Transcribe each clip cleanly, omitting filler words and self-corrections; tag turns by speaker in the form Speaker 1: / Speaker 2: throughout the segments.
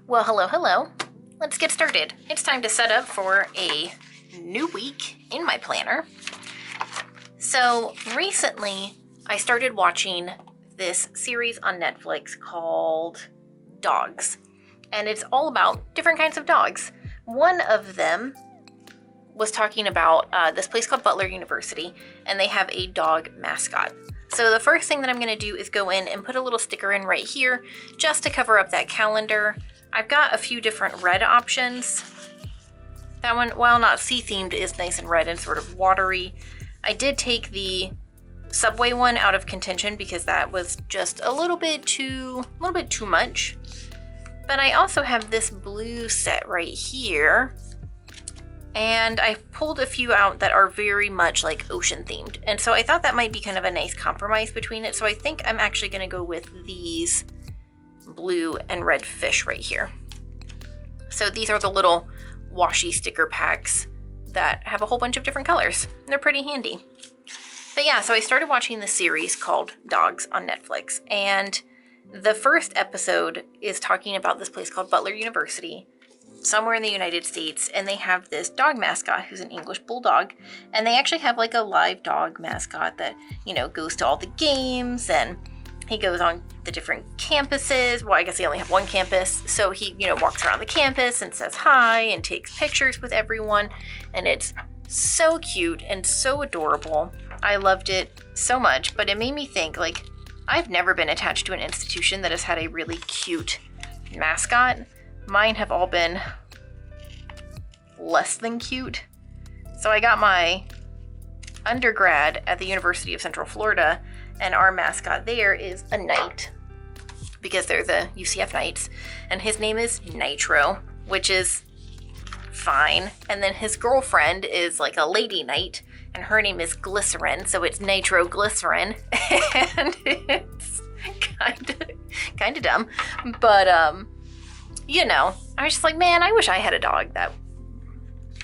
Speaker 1: Well, hello. Let's get started. It's time to set up for a new week in my planner. So recently, I started watching this series on Netflix called Dogs, and it's all about different kinds of dogs. One of them was talking about this place called Butler University, and they have a dog mascot. So the first thing that I'm going to do is go in and put a little sticker in right here just to cover up that calendar. I've got a few different red options. That one, while not sea-themed, is nice and red and sort of watery. I did take the Subway one out of contention because that was just a little bit too much. But I also have this blue set right here. And I pulled a few out that are very much like ocean themed. And so I thought that might be kind of a nice compromise between it. So I think I'm actually going to go with these blue and red fish right here. So these are the little washi sticker packs that have a whole bunch of different colors. They're pretty handy. But yeah, so I started watching this series called Dogs on Netflix. And the first episode is talking about this place called Butler University, somewhere in the United States, and they have this dog mascot who's an English bulldog, and they actually have like a live dog mascot that, goes to all the games, and he goes on the different campuses. Well, I guess they only have one campus, so he, walks around the campus and says hi and takes pictures with everyone, and it's so cute and so adorable. I loved it so much, but it made me think, I've never been attached to an institution that has had a really cute mascot. Mine have all been less than cute. So I got my undergrad at the University of Central Florida, and our mascot there is a knight, because they're the UCF Knights, and his name is Nitro, which is fine. And then his girlfriend is like a lady knight, and her name is Glycerin, so it's Nitro Glycerin, and it's kind of dumb, but I was just like, man, I wish I had a dog that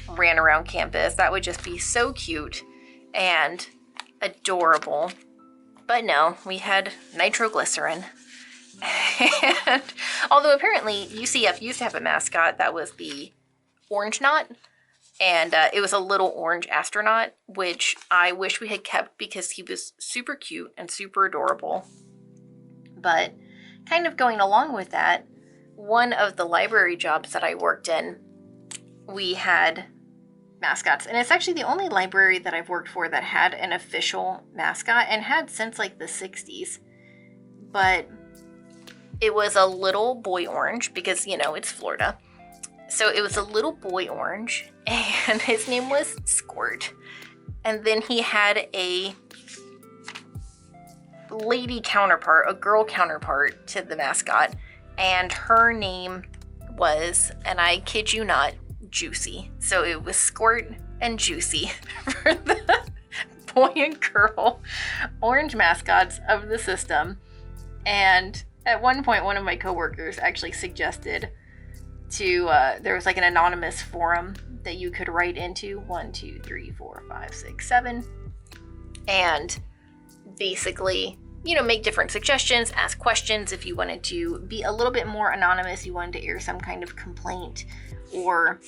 Speaker 1: ran around campus. That would just be so cute and adorable. But no, we had nitroglycerin. And although apparently UCF used to have a mascot that was the orange knot, and it was a little orange astronaut, which I wish we had kept because he was super cute and super adorable. But kind of going along with that, one of the library jobs that I worked in, we had mascots. And it's actually the only library that I've worked for that had an official mascot, and had since the 60s. But it was a little boy orange because, it's Florida. So it was a little boy orange, and his name was Squirt. And then he had a lady counterpart, a girl counterpart to the mascot. And her name was, and I kid you not, Juicy. So it was Squirt and Juicy for the boy and girl orange mascots of the system. And at one point, one of my coworkers actually suggested there was an anonymous forum that you could write into, 1, 2, 3, 4, 5, 6, 7, and basically make different suggestions, ask questions if you wanted to be a little bit more anonymous, you wanted to air some kind of complaint or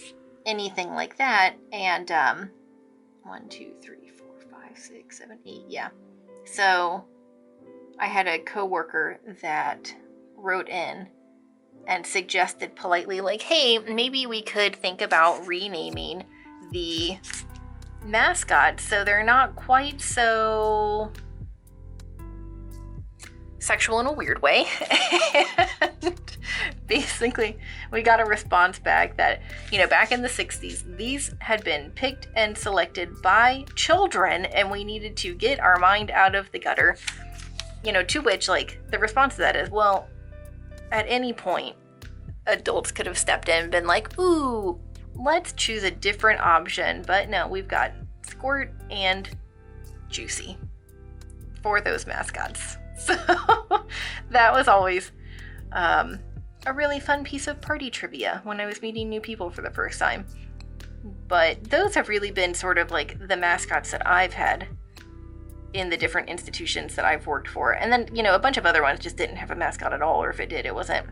Speaker 1: anything like that. And 1, 2, 3, 4, 5, 6, 7, 8, yeah. So I had a coworker that wrote in and suggested politely, hey, maybe we could think about renaming the mascot so they're not quite so sexual in a weird way. And basically, we got a response back that, back in the 60s, these had been picked and selected by children, and we needed to get our mind out of the gutter. To which, the response to that is, well, at any point, adults could have stepped in and been like, ooh, let's choose a different option. But no, we've got Squirt and Juicy for those mascots. So that was always a really fun piece of party trivia when I was meeting new people for the first time. But those have really been sort of the mascots that I've had in the different institutions that I've worked for. And then, a bunch of other ones just didn't have a mascot at all, or if it did, it wasn't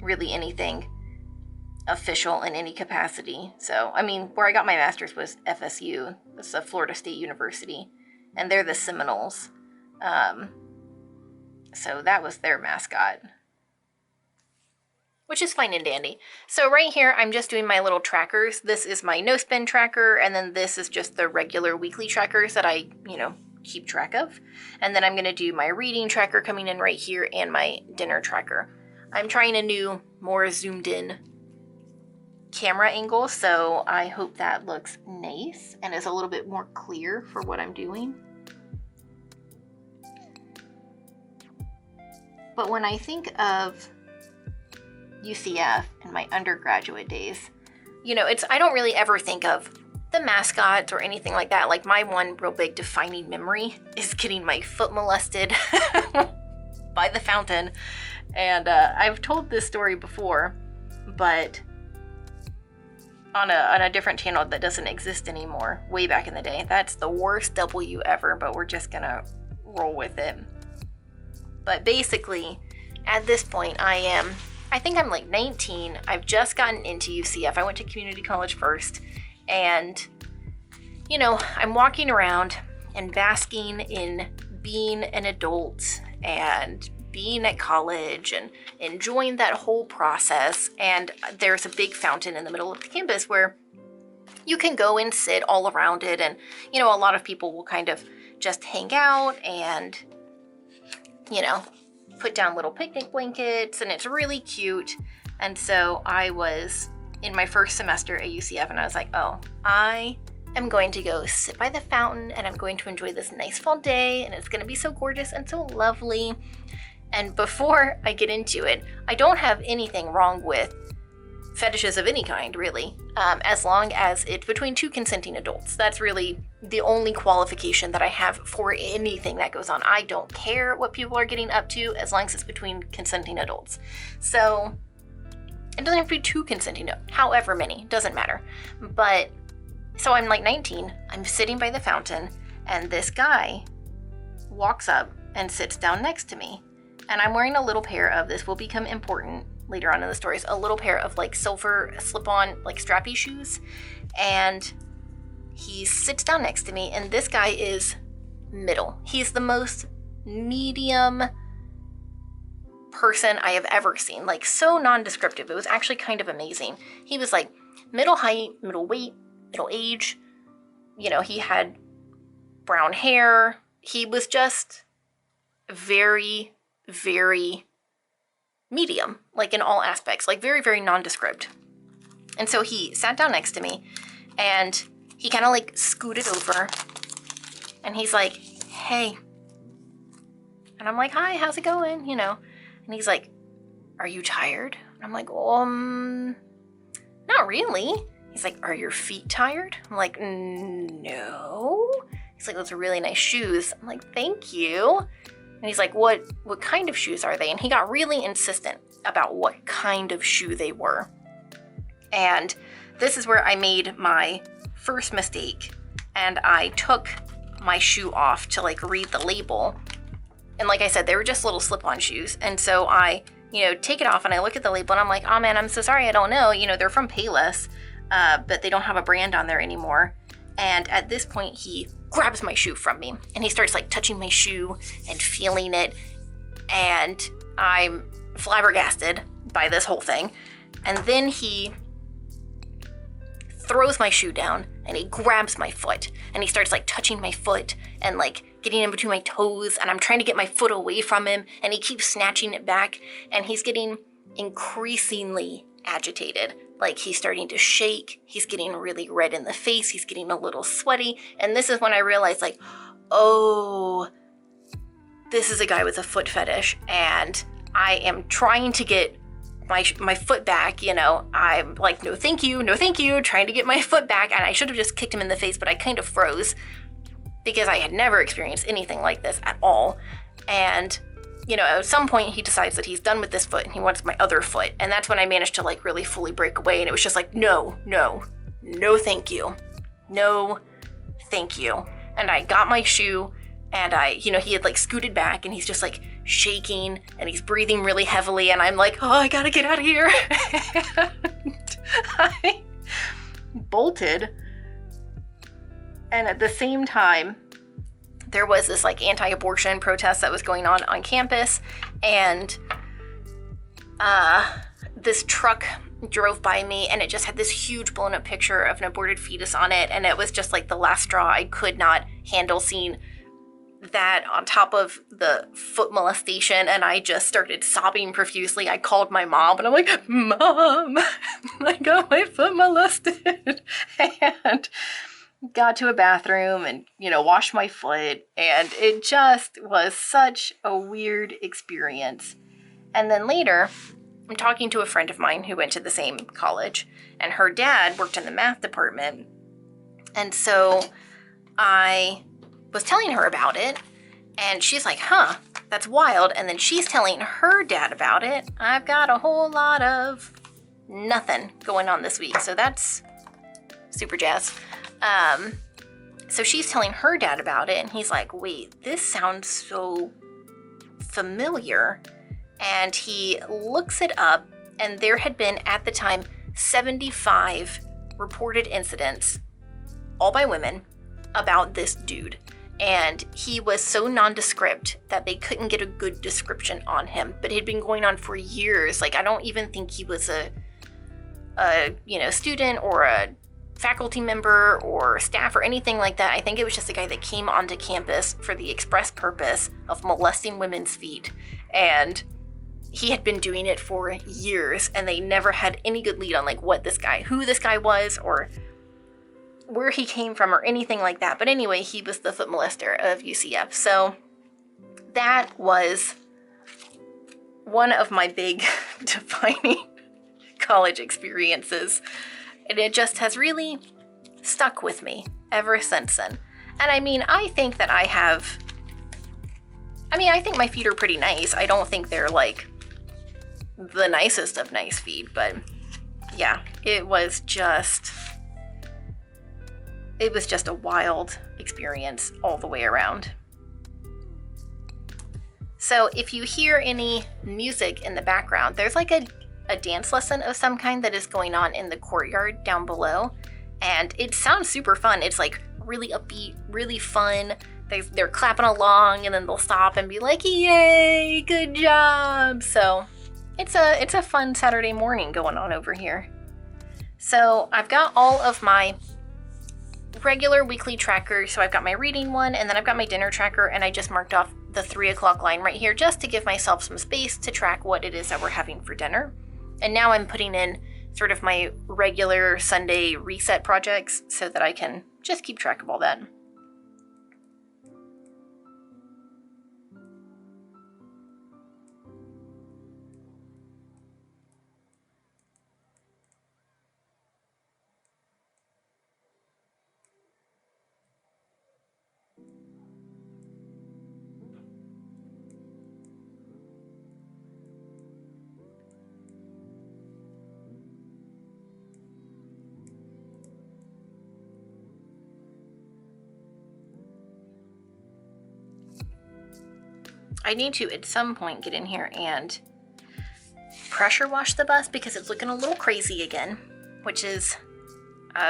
Speaker 1: really anything official in any capacity. So, I mean, where I got my master's was FSU. It's a Florida State University, and they're the Seminoles. So that was their mascot, which is fine and dandy. So right here, I'm just doing my little trackers. This is my no spin tracker, and then this is just the regular weekly trackers that I, keep track of. And then I'm going to do my reading tracker coming in right here and my dinner tracker. I'm trying a new, more zoomed in camera angle, so I hope that looks nice and is a little bit more clear for what I'm doing. But when I think of UCF in my undergraduate days, I don't really ever think of the mascots or anything like that. Like, my one real big defining memory is getting my foot molested by the fountain. And I've told this story before, but on a different channel that doesn't exist anymore, way back in the day. That's the worst W ever, but we're just gonna roll with it. But basically, at this point, I think I'm like 19. I've just gotten into UCF. I went to community college first, and I'm walking around and basking in being an adult and being at college and enjoying that whole process. And there's a big fountain in the middle of the campus where you can go and sit all around it, and a lot of people will kind of just hang out and put down little picnic blankets, and it's really cute. And so I was in my first semester at UCF, and I was like, oh, I am going to go sit by the fountain, and I'm going to enjoy this nice fall day, and it's going to be so gorgeous and so lovely. And before I get into it, I don't have anything wrong with fetishes of any kind, really, as long as it's between two consenting adults. That's really the only qualification that I have for anything that goes on. I don't care what people are getting up to as long as it's between consenting adults. So it doesn't have to be two consenting, however many, doesn't matter. But so I'm like 19, I'm sitting by the fountain, and this guy walks up and sits down next to me. And I'm wearing a little pair of, this will become important later on in the stories, a little pair of like silver slip-on like strappy shoes. And he sits down next to me, and this guy is middle. He's the most medium person I have ever seen, like so non-descriptive. It was actually kind of amazing. He was like middle height, middle weight, middle age. He had brown hair. He was just very, very medium, like in all aspects, like very, very nondescript. And so he sat down next to me, and he kind of like scooted over, and he's like, hey. And I'm like, hi, how's it going? And he's like, are you tired? And I'm like, not really. He's like, are your feet tired? I'm like, no. He's like, those are really nice shoes. I'm like, thank you. And he's like, what kind of shoes are they? And he got really insistent about what kind of shoe they were. And this is where I made my first mistake. And I took my shoe off to like read the label. And like I said, they were just little slip-on shoes. And so I, take it off, and I look at the label, and I'm like, oh man, I'm so sorry, I don't know. They're from Payless, but they don't have a brand on there anymore. And at this point, he grabs my shoe from me, and he starts like touching my shoe and feeling it. And I'm flabbergasted by this whole thing. And then he throws my shoe down, and he grabs my foot, and he starts like touching my foot and like getting in between my toes, and I'm trying to get my foot away from him, and he keeps snatching it back, and he's getting increasingly agitated. Like, he's starting to shake, he's getting really red in the face, he's getting a little sweaty. And this is when I realized, like, oh, this is a guy with a foot fetish, and I am trying to get my foot back. I'm like, no thank you, trying to get my foot back. And I should have just kicked him in the face, but I kind of froze because I had never experienced anything like this at all. And at some point he decides that he's done with this foot and he wants my other foot. And that's when I managed to like really fully break away. And it was just like, no, thank you. No, thank you. And I got my shoe, and he had like scooted back, and he's just like shaking and he's breathing really heavily, and I'm like, oh, I gotta get out of here. And I bolted. And at the same time, there was this like anti-abortion protest that was going on campus, and this truck drove by me, and it just had this huge blown up picture of an aborted fetus on it, and it was just like the last straw. I could not handle seeing that on top of the foot molestation, and I just started sobbing profusely. I called my mom, and I'm like, Mom, I got my foot molested. And got to a bathroom and, washed my foot, and it just was such a weird experience. And then later, I'm talking to a friend of mine who went to the same college, and her dad worked in the math department. And so I was telling her about it, and she's like, huh, that's wild. And then she's telling her dad about it. I've got a whole lot of nothing going on this week, so that's super jazz. So she's telling her dad about it, and he's like, wait, this sounds so familiar. And he looks it up, and there had been, at the time, 75 reported incidents, all by women, about this dude. And he was so nondescript that they couldn't get a good description on him. But it had been going on for years. Like, I don't even think he was a student or a faculty member or staff or anything like that. I think it was just a guy that came onto campus for the express purpose of molesting women's feet. And he had been doing it for years, and they never had any good lead on like who this guy was, or where he came from, or anything like that. But anyway, he was the foot molester of UCF. So that was one of my big defining college experiences. And it just has really stuck with me ever since then. And I mean, I think my feet are pretty nice. I don't think they're like the nicest of nice feet, but yeah, it was just a wild experience all the way around. So if you hear any music in the background, there's like a dance lesson of some kind that is going on in the courtyard down below, and it sounds super fun. It's like really upbeat, really fun. They're clapping along, and then they'll stop and be like, yay, good job. So it's a fun Saturday morning going on over here. So I've got all of my regular weekly trackers. So I've got my reading one, and then I've got my dinner tracker, and I just marked off the 3 o'clock line right here just to give myself some space to track what it is that we're having for dinner. And now I'm putting in sort of my regular Sunday reset projects so that I can just keep track of all that. I need to, at some point, get in here and pressure wash the bus because it's looking a little crazy again, which is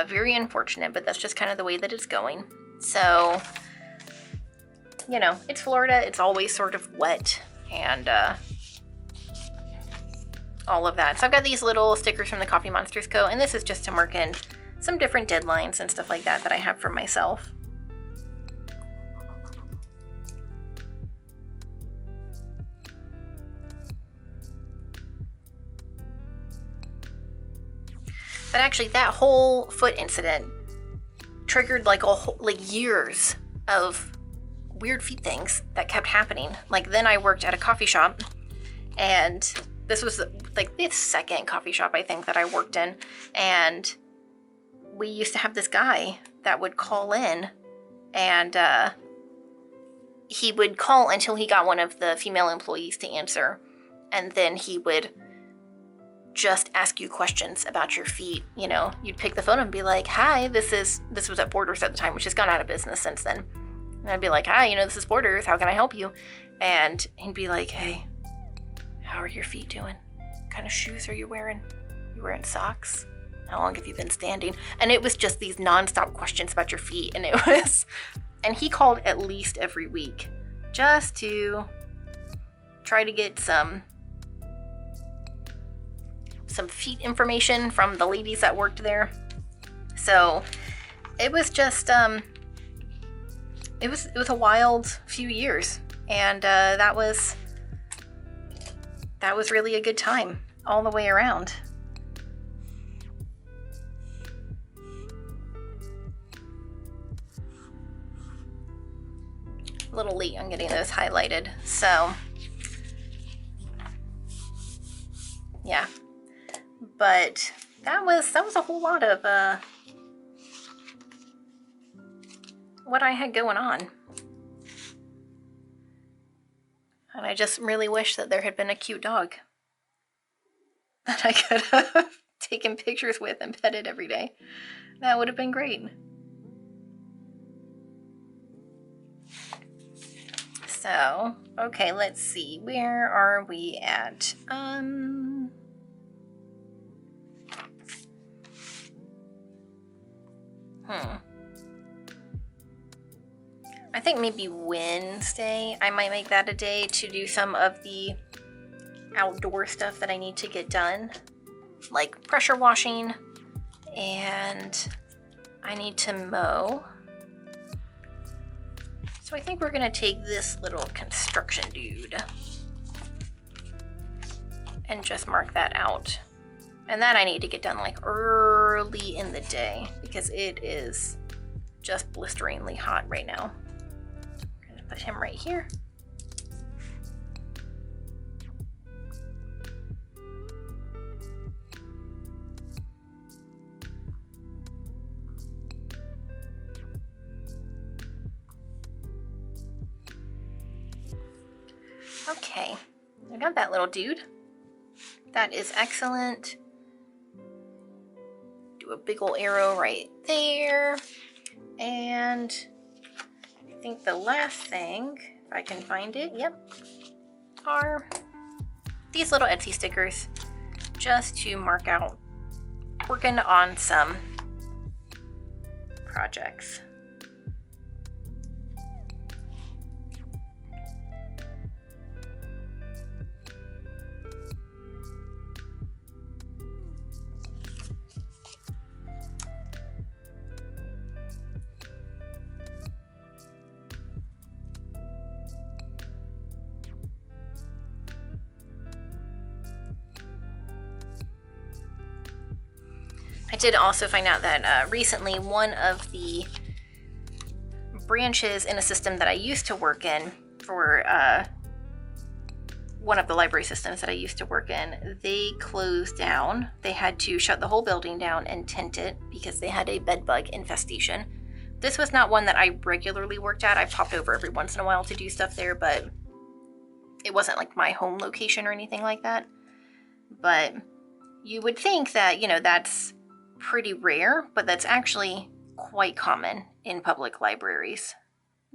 Speaker 1: very unfortunate, but that's just kind of the way that it's going. So, it's Florida. It's always sort of wet and all of that. So I've got these little stickers from the Coffee Monsters Co., and this is just to mark in some different deadlines and stuff like that I have for myself. But actually, that whole foot incident triggered like years of weird feet things that kept happening. Like, then I worked at a coffee shop, and this was like the second coffee shop I think that I worked in, and we used to have this guy that would call in, and he would call until he got one of the female employees to answer, and then he would just ask you questions about your feet. You'd pick the phone and be like, hi, this was at Borders at the time, which has gone out of business since then. And I'd be like, hi, this is Borders, how can I help you? And he'd be like, hey, how are your feet doing? What kind of shoes are you wearing? You wearing socks? How long have you been standing? And it was just these nonstop questions about your feet. And he called at least every week just to try to get some feet information from the ladies that worked there. So it was just, it was a wild few years. And that was really a good time all the way around. A little late on getting those highlighted, so yeah. But that was a whole lot of what I had going on. And I just really wish that there had been a cute dog that I could have taken pictures with and petted every day. That would have been great. So, okay, let's see. Where are we at? I think maybe Wednesday, I might make that a day to do some of the outdoor stuff that I need to get done, like pressure washing, and I need to mow. So I think we're gonna take this little construction dude and just mark that out. And that I need to get done like early in the day because it is just blisteringly hot right now. Put him right here. Okay, I got that little dude. That is excellent. Do a big ol' arrow right there. And I think the last thing, if I can find it, yep, are these little Etsy stickers just to mark out working on some projects. I did also find out that recently one of the branches in a system that I used to work in for one of the library systems that I used to work in, they closed down. They had to shut the whole building down and tint it because they had a bed bug infestation. This was not one that I regularly worked at. I popped over every once in a while to do stuff there, but it wasn't like my home location or anything like that. But you would think that, you know, that's pretty rare, but that's actually quite common in public libraries.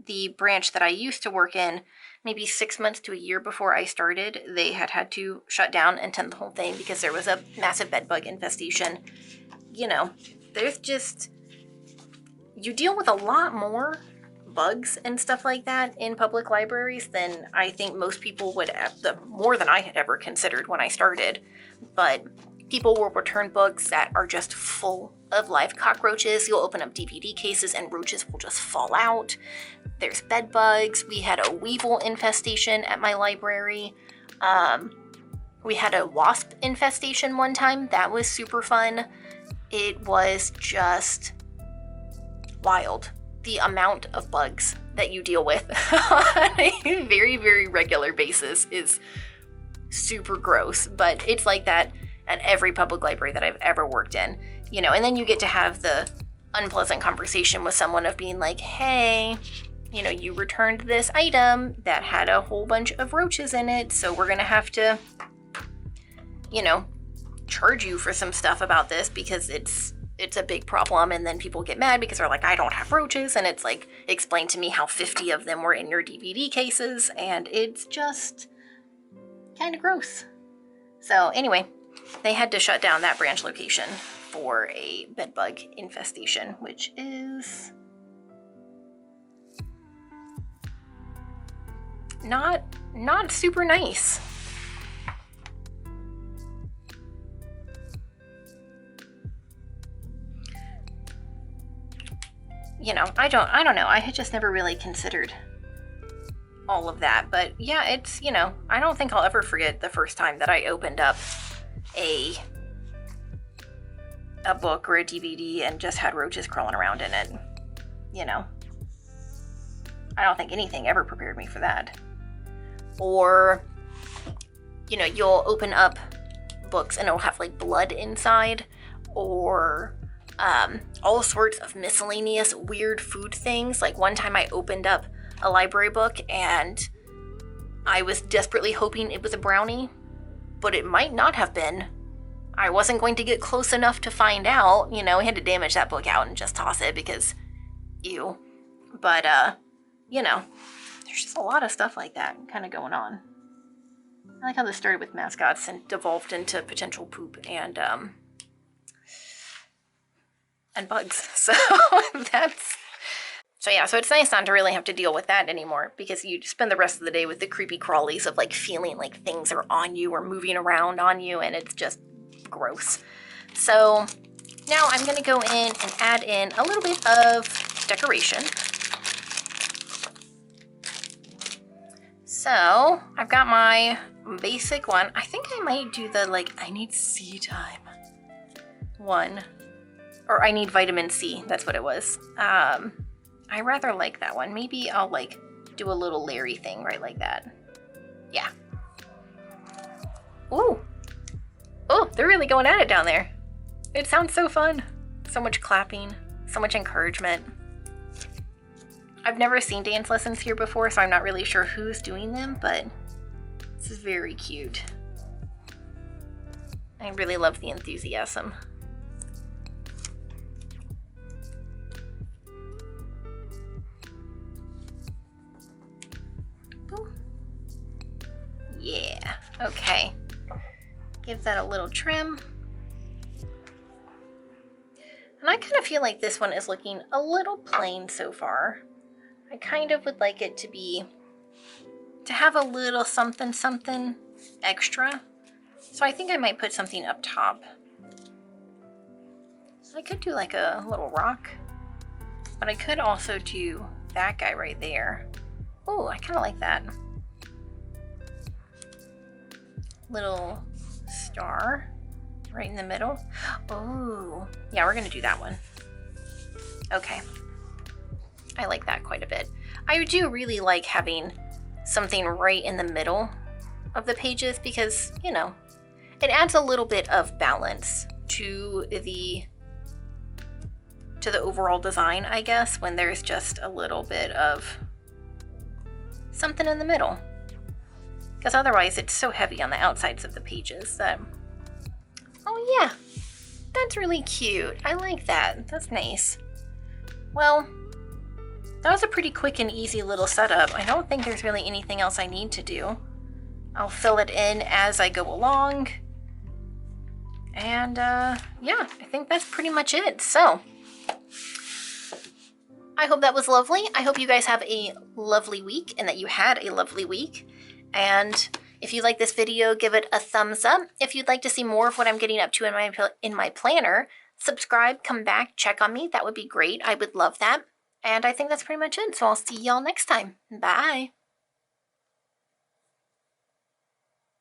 Speaker 1: The branch that I used to work in, maybe 6 months to a year before I started, they had to shut down and tint the whole thing because there was a massive bedbug infestation. You know, there's just, you deal with a lot more bugs and stuff like that in public libraries than I think most people would, more than I had ever considered when I started. But people will return books that are just full of live cockroaches. You'll open up DVD cases and roaches will just fall out. There's bed bugs. We had a weevil infestation at my library. We had a wasp infestation one time. That was super fun. It was just wild. The amount of bugs that you deal with on a very, very regular basis is super gross, but it's like that at every public library that I've ever worked in, you know. And then you get to have the unpleasant conversation with someone of being like, hey, you know, you returned this item that had a whole bunch of roaches in it, so we're gonna have to, you know, charge you for some stuff about this because it's it's a big problem, and then people get mad because they're like, I don't have roaches, and it's like, explain to me how 50 of them were in your DVD cases, and it's just kind of gross. So anyway, they had to shut down that branch location for a bedbug infestation, which is not super nice. You know, I don't know. I had just never really considered all of that. But yeah, it's, you know, I don't think I'll ever forget the first time that I opened up a book or a DVD and just had roaches crawling around in it. You know, I don't think anything ever prepared me for that. Or, you know, you'll open up books and it'll have like blood inside, or all sorts of miscellaneous weird food things. Like one time I opened up a library book and I was desperately hoping it was a brownie, but it might not have been. I wasn't going to get close enough to find out. You know, I had to damage that book out and just toss it because, ew. But, you know, there's just a lot of stuff like that kind of going on. I like how this started with mascots and devolved into potential poop and bugs. So so it's nice not to really have to deal with that anymore, because you spend the rest of the day with the creepy crawlies of like feeling like things are on you or moving around on you, and it's just gross. So now I'm going to go in and add in a little bit of decoration. So I've got my basic one. I think I might do the like, I need C time one. Or I need vitamin C, that's what it was. I rather like that one. Maybe I'll like do a little Larry thing right like that. Yeah. Ooh. Oh, they're really going at it down there. It sounds so fun. So much clapping, so much encouragement. I've never seen dance lessons here before, so I'm not really sure who's doing them, but this is very cute. I really love the enthusiasm. Yeah, okay. Give that a little trim. And I kind of feel like this one is looking a little plain so far. I kind of would like it to have a little something extra. So I think I might put something up top. I could do like a little rock, but I could also do that guy right there. Oh, I kind of like that. Little star right in the middle. Oh, yeah, we're gonna do that one. Okay. I like that quite a bit. I do really like having something right in the middle of the pages because, you know, it adds a little bit of balance to the overall design, I guess, when there's just a little bit of something in the middle. Because otherwise it's so heavy on the outsides of the pages that... Oh yeah, that's really cute. I like that. That's nice. Well, that was a pretty quick and easy little setup. I don't think there's really anything else I need to do. I'll fill it in as I go along. And yeah, I think that's pretty much it. So, I hope that was lovely. I hope you guys have a lovely week and that you had a lovely week. And if you like this video, give it a thumbs up. If you'd like to see more of what I'm getting up to in my planner, subscribe, come back, check on me. That would be great. I would love that. And I think that's pretty much it. So I'll see y'all next time. Bye.